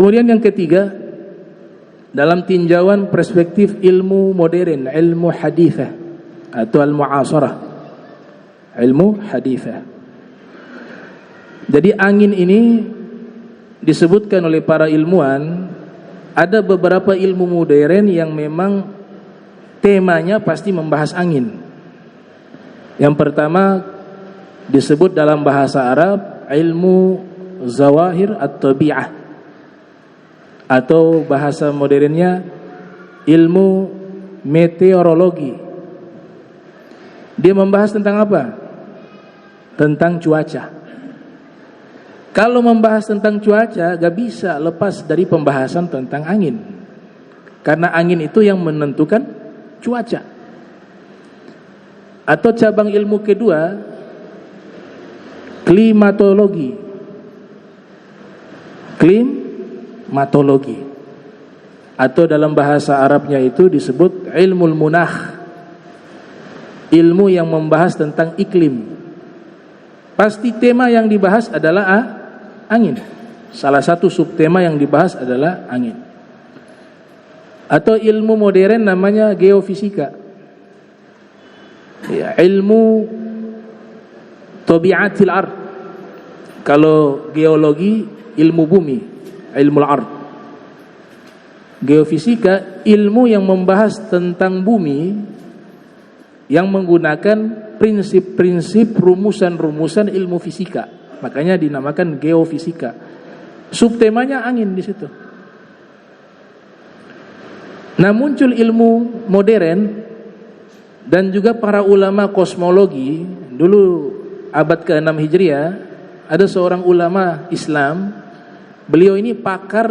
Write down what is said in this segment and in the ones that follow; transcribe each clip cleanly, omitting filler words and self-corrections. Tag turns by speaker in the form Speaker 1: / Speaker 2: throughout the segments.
Speaker 1: Kemudian yang ketiga, dalam tinjauan perspektif ilmu modern, ilmu hadithah atau al-mu'asarah, ilmu hadithah. Jadi angin ini disebutkan oleh para ilmuwan, ada beberapa ilmu modern yang memang temanya pasti membahas angin. Yang pertama disebut dalam bahasa Arab ilmu zawahir at-tabi'ah, atau bahasa modernnya ilmu meteorologi. Dia membahas tentang apa? Tentang cuaca. Kalau membahas tentang cuaca, gak bisa lepas dari pembahasan tentang angin, karena angin itu yang menentukan cuaca. Atau cabang ilmu kedua, klimatologi. Klimatologi, atau dalam bahasa Arabnya itu disebut ilmul munakh, ilmu yang membahas tentang iklim. Pasti tema yang dibahas adalah angin. Salah satu subtema yang dibahas adalah angin. Atau ilmu modern namanya geofisika, ya, ilmu tabiatil ard. Kalau geologi ilmu bumi, ilmu ard. Geofisika ilmu yang membahas tentang bumi, yang menggunakan prinsip-prinsip, rumusan-rumusan ilmu fisika. Makanya dinamakan geofisika. Subtemanya angin di situ. Nah, muncul ilmu modern dan juga para ulama kosmologi. Dulu abad ke-6 Hijriah ada seorang ulama Islam. Beliau ini pakar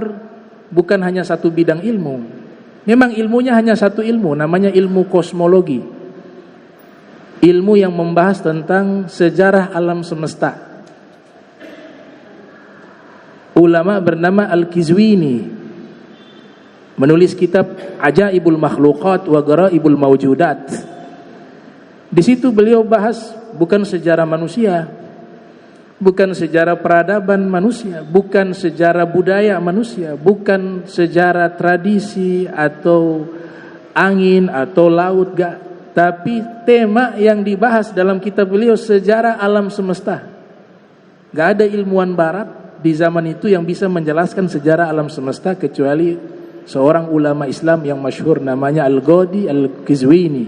Speaker 1: bukan hanya satu bidang ilmu. Memang ilmunya hanya satu ilmu, namanya ilmu kosmologi. Ilmu yang membahas tentang sejarah alam semesta. Ulama bernama Al-Qizwini menulis kitab Ajaibul Makhluqat wa Garaibul Mawjudat. Di situ beliau bahas bukan sejarah manusia, bukan sejarah peradaban manusia, bukan sejarah budaya manusia, bukan sejarah tradisi atau angin atau laut, gak. Tapi tema yang dibahas dalam kitab beliau sejarah alam semesta. Gak ada ilmuwan barat di zaman itu yang bisa menjelaskan sejarah alam semesta kecuali seorang ulama Islam yang masyhur namanya Al-Ghadi Al-Qizwini.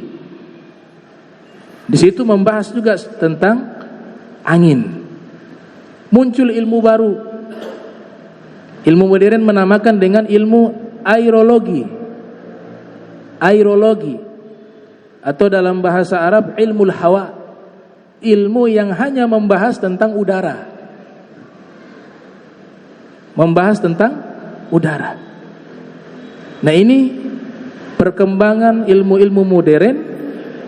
Speaker 1: Di situ membahas juga tentang angin. Muncul ilmu baru. Ilmu modern menamakan dengan ilmu aerologi. Aerologi, atau dalam bahasa Arab ilmul hawa, ilmu yang hanya membahas tentang udara. Membahas tentang udara. Nah, ini perkembangan ilmu-ilmu modern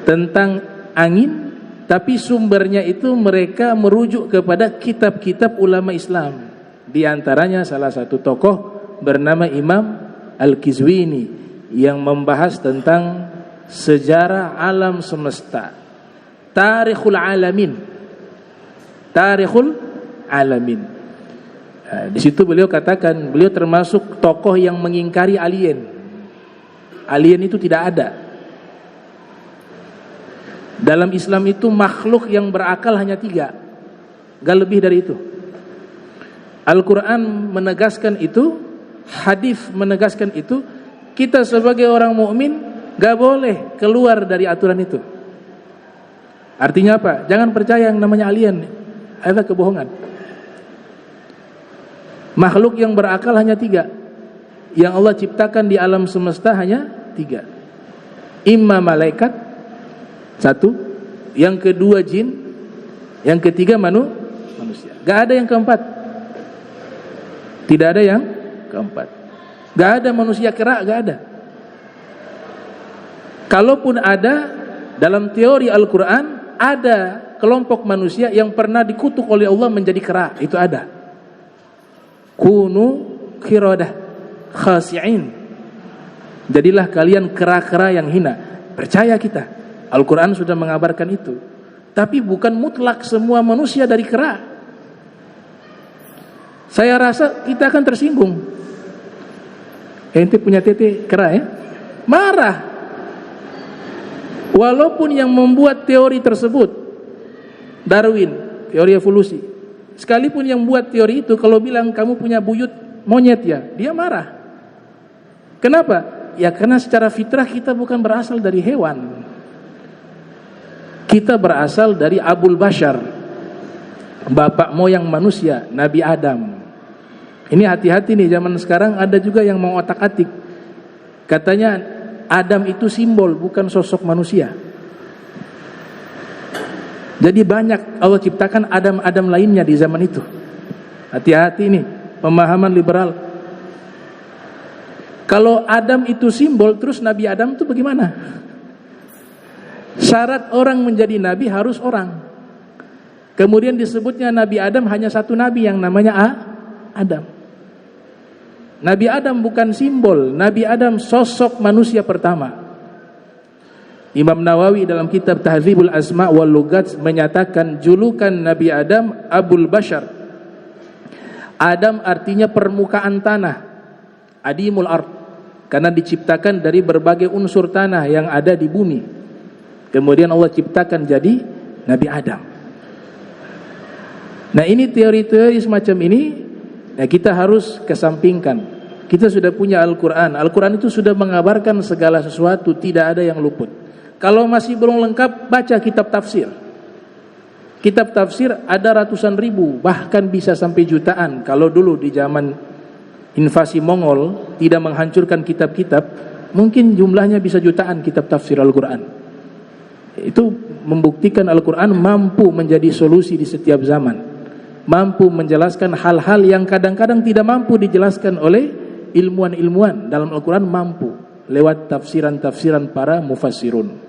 Speaker 1: tentang angin, tapi sumbernya itu mereka merujuk kepada kitab-kitab ulama Islam. Di antaranya salah satu tokoh bernama Imam Al-Qizwini yang membahas tentang sejarah alam semesta, tarikhul alamin, tarikhul alamin. Nah, di situ beliau katakan beliau termasuk tokoh yang mengingkari alien. Alien itu tidak ada. Dalam Islam itu makhluk yang berakal hanya 3, gak lebih dari itu. Al-Quran menegaskan itu, hadis menegaskan itu. Kita sebagai orang mukmin gak boleh keluar dari aturan itu. Artinya apa? Jangan percaya yang namanya alien. Ada kebohongan. Makhluk yang berakal hanya 3. Yang Allah ciptakan di alam semesta hanya 3. Imma malaikat, 1. Yang kedua jin. Yang ketiga manusia. Gak ada yang keempat. Tidak ada yang keempat. Gak ada manusia kera, gak ada. Kalaupun ada, dalam teori Al-Quran ada kelompok manusia yang pernah dikutuk oleh Allah menjadi kera. Itu ada. Kunu qiradah khasi'in. Jadilah kalian kera-kera yang hina. Percaya kita, Al-Quran sudah mengabarkan itu. Tapi bukan mutlak semua manusia dari kera. Saya rasa kita akan tersinggung Ente punya tete kera ya? Marah. Walaupun yang membuat teori tersebut Darwin, teori evolusi, sekalipun yang buat teori itu kalau bilang kamu punya buyut monyet ya, dia marah. Kenapa? Ya karena secara fitrah kita bukan berasal dari hewan. Kita berasal dari Abul Bashar, bapak moyang manusia, Nabi Adam. Ini hati-hati nih, zaman sekarang ada juga yang mau otak-atik. Katanya Adam itu simbol, bukan sosok manusia. Jadi banyak Allah ciptakan Adam-Adam lainnya di zaman itu. Hati-hati nih, pemahaman liberal. Kalau Adam itu simbol, terus Nabi Adam itu bagaimana? Syarat orang menjadi nabi harus orang. Kemudian disebutnya Nabi Adam hanya satu nabi yang namanya Adam. Nabi Adam bukan simbol, Nabi Adam sosok manusia pertama. Imam Nawawi dalam kitab Tahdzibul Asma' wal Lughat menyatakan julukan Nabi Adam Abul Bashar. Adam artinya permukaan tanah, adimul ard, karena diciptakan dari berbagai unsur tanah yang ada di bumi. Kemudian Allah ciptakan jadi Nabi Adam. Nah, ini teori-teori semacam ini, nah kita harus kesampingkan. Kita sudah punya Al-Quran. Al-Quran itu sudah mengabarkan segala sesuatu, tidak ada yang luput. Kalau masih belum lengkap, baca kitab tafsir. Kitab tafsir ada ratusan ribu, bahkan bisa sampai jutaan. Kalau dulu di zaman invasi Mongol tidak menghancurkan kitab-kitab, mungkin jumlahnya bisa jutaan kitab tafsir Al-Quran. Itu membuktikan Al-Quran mampu menjadi solusi di setiap zaman, mampu menjelaskan hal-hal yang kadang-kadang tidak mampu dijelaskan oleh ilmuwan-ilmuwan. Dalam Al-Quran mampu lewat tafsiran-tafsiran para mufassirun.